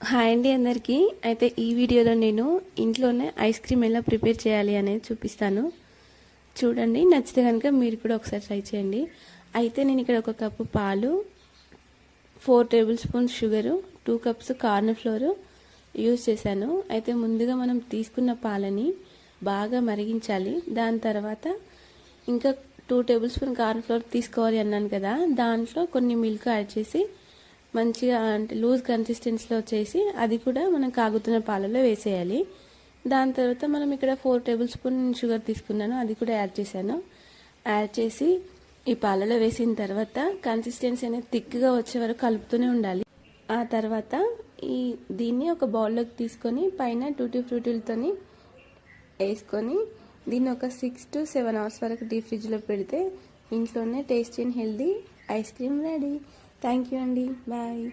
Hi అండి అందరికీ. అయితే ఈ వీడియోలో నేను ఇంట్లోనే ఐస్ క్రీమ్ ఎలా ప్రిపేర్ చేయాలి అనేది చూపిస్తాను. చూడండి, నచ్చితే కనుక మీరు కూడా ఒకసారి ట్రై చేయండి. అయితే నేను ఇక్కడ 1 కప్పు పాలు, 4 table spoons sugar, 2 cups corn flour use చేశాను. అయితే ముందుగా మనం తీసుకున్న పాలని బాగా మరిగించాలి. దాని తర్వాత ఇంకా 2 టేబుల్ స్పూన్ కార్న్ ఫ్లోర్ తీసుకోవాలి అన్నాను కదా, దాంట్లో కొన్ని మిల్క్ యాడ్ చేసి మంచిగా అంటే లూజ్ కన్సిస్టెన్సీలో వచ్చేసి అది కూడా మనం కాగుతున్న పాలలో వేసేయాలి. దాని తర్వాత మనం ఇక్కడ 4 టేబుల్ స్పూన్ షుగర్ తీసుకున్నాను, అది కూడా యాడ్ చేశాను. యాడ్ చేసి ఈ పాలలో వేసిన తర్వాత కన్సిస్టెన్సీ అనేది థిక్గా వచ్చే వరకు కలుపుతూనే ఉండాలి. ఆ తర్వాత దీన్ని ఒక బౌల్లోకి తీసుకొని పైన టూటీ ఫ్రూటీలతోని వేసుకొని దీన్ని ఒక 6 to 7 అవర్స్ వరకు డీప్ ఫ్రిడ్జ్లో పెడితే ఇంట్లోనే tasty and healthy ice cream ready. Thank you అండి. బాయ్.